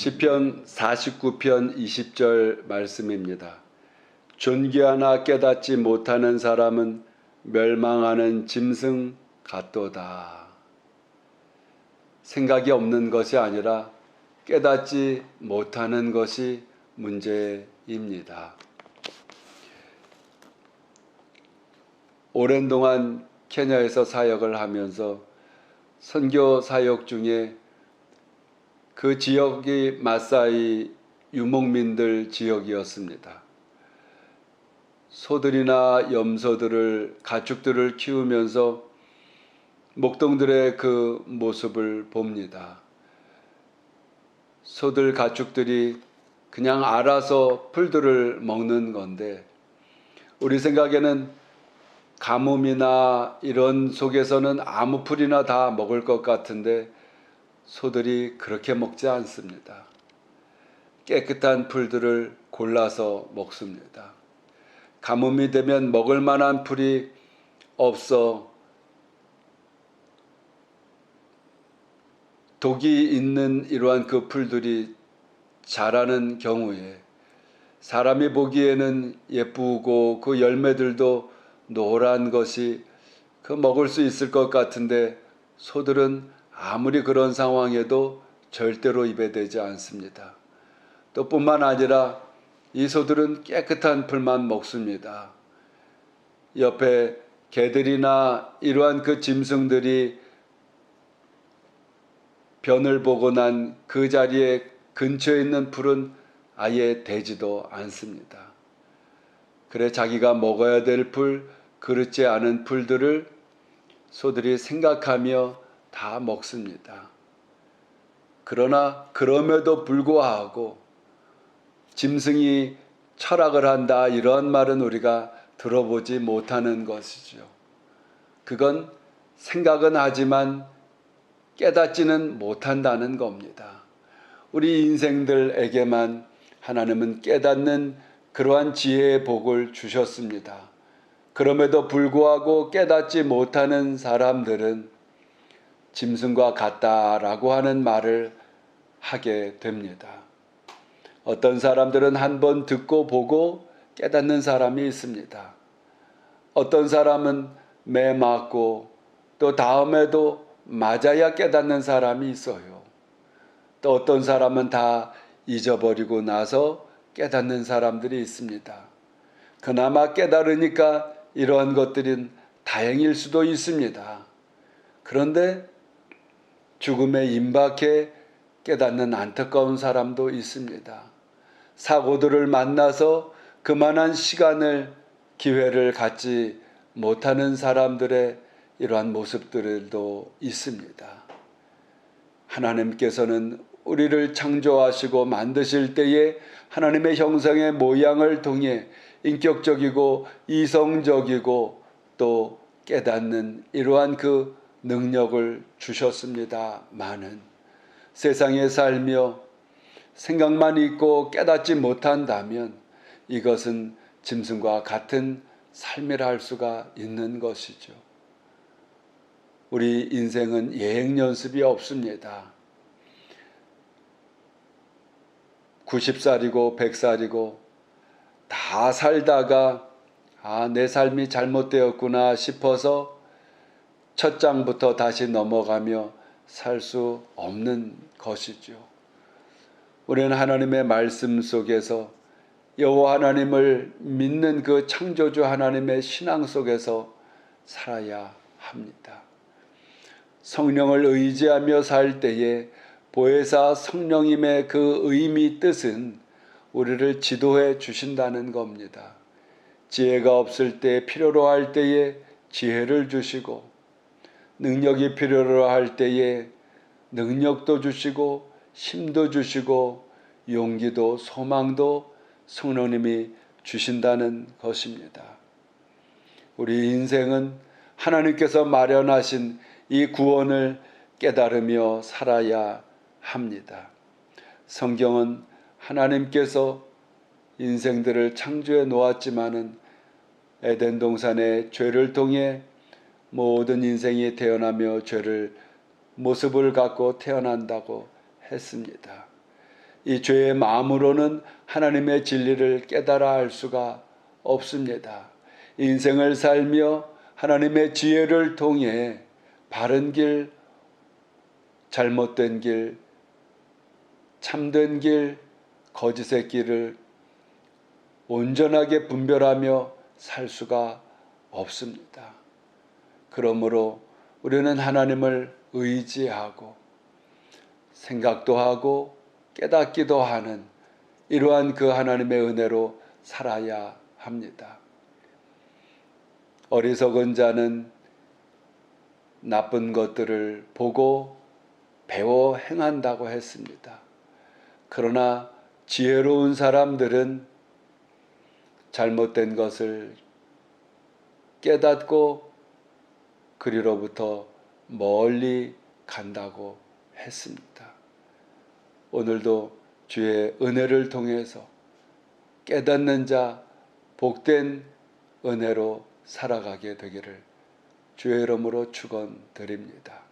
시편 49편 20절 말씀입니다. 존귀하나 깨닫지 못하는 사람은 멸망하는 짐승 같도다. 생각이 없는 것이 아니라 깨닫지 못하는 것이 문제입니다. 오랜 동안 케냐에서 사역을 하면서 선교 사역 중에 그 지역이 마사이 유목민들 지역이었습니다. 소들이나 염소들을, 가축들을 키우면서 목동들의 그 모습을 봅니다. 소들, 가축들이 그냥 알아서 풀들을 먹는 건데 우리 생각에는 가뭄이나 이런 속에서는 아무 풀이나 다 먹을 것 같은데 소들이 그렇게 먹지 않습니다. 깨끗한 풀들을 골라서 먹습니다. 가뭄이 되면 먹을 만한 풀이 없어 독이 있는 이러한 그 풀들이 자라는 경우에 사람이 보기에는 예쁘고 그 열매들도 노란 것이 그 먹을 수 있을 것 같은데 소들은 아무리 그런 상황에도 절대로 입에 대지 않습니다. 또 뿐만 아니라 이 소들은 깨끗한 풀만 먹습니다. 옆에 개들이나 이러한 그 짐승들이 변을 보고 난 그 자리에 근처에 있는 풀은 아예 대지도 않습니다. 그래 자기가 먹어야 될 풀, 그렇지 않은 풀들을 소들이 생각하며 다 먹습니다. 그러나 그럼에도 불구하고 짐승이 철학을 한다 이런 말은 우리가 들어보지 못하는 것이죠. 그건 생각은 하지만 깨닫지는 못한다는 겁니다. 우리 인생들에게만 하나님은 깨닫는 그러한 지혜의 복을 주셨습니다. 그럼에도 불구하고 깨닫지 못하는 사람들은 짐승과 같다라고 하는 말을 하게 됩니다. 어떤 사람들은 한번 듣고 보고 깨닫는 사람이 있습니다. 어떤 사람은 매 맞고 또 다음에도 맞아야 깨닫는 사람이 있어요. 또 어떤 사람은 다 잊어버리고 나서 깨닫는 사람들이 있습니다. 그나마 깨달으니까 이러한 것들은 다행일 수도 있습니다. 그런데 죽음에 임박해 깨닫는 안타까운 사람도 있습니다. 사고들을 만나서 그만한 시간을, 기회를 갖지 못하는 사람들의 이러한 모습들도 있습니다. 하나님께서는 우리를 창조하시고 만드실 때에 하나님의 형상의 모양을 통해 인격적이고 이성적이고 또 깨닫는 이러한 그 능력을 주셨습니다마는 세상에 살며 생각만 있고 깨닫지 못한다면 이것은 짐승과 같은 삶이라 할 수가 있는 것이죠. 우리 인생은 예행 연습이 없습니다. 90살이고 100살이고 다 살다가 내 삶이 잘못되었구나 싶어서 첫 장부터 다시 넘어가며 살 수 없는 것이죠. 우리는 하나님의 말씀 속에서 여호와 하나님을 믿는 그 창조주 하나님의 신앙 속에서 살아야 합니다. 성령을 의지하며 살 때에 보혜사 성령님의 그 의미 뜻은 우리를 지도해 주신다는 겁니다. 지혜가 없을 때 필요로 할 때에 지혜를 주시고 능력이 필요로 할 때에 능력도 주시고 힘도 주시고 용기도 소망도 성령님이 주신다는 것입니다. 우리 인생은 하나님께서 마련하신 이 구원을 깨달으며 살아야 합니다. 성경은 하나님께서 인생들을 창조해 놓았지만은 에덴 동산의 죄를 통해 모든 인생이 태어나며 죄를 모습을 갖고 태어난다고 했습니다. 이 죄의 마음으로는 하나님의 진리를 깨달아 알 수가 없습니다. 인생을 살며 하나님의 지혜를 통해 바른 길, 잘못된 길, 참된 길, 거짓의 길을 온전하게 분별하며 살 수가 없습니다. 그러므로 우리는 하나님을 의지하고 생각도 하고 깨닫기도 하는 이러한 그 하나님의 은혜로 살아야 합니다. 어리석은 자는 나쁜 것들을 보고 배워 행한다고 했습니다. 그러나 지혜로운 사람들은 잘못된 것을 깨닫고 그리로부터 멀리 간다고 했습니다. 오늘도 주의 은혜를 통해서 깨닫는 자 복된 은혜로 살아가게 되기를 주의 이름으로 축원드립니다.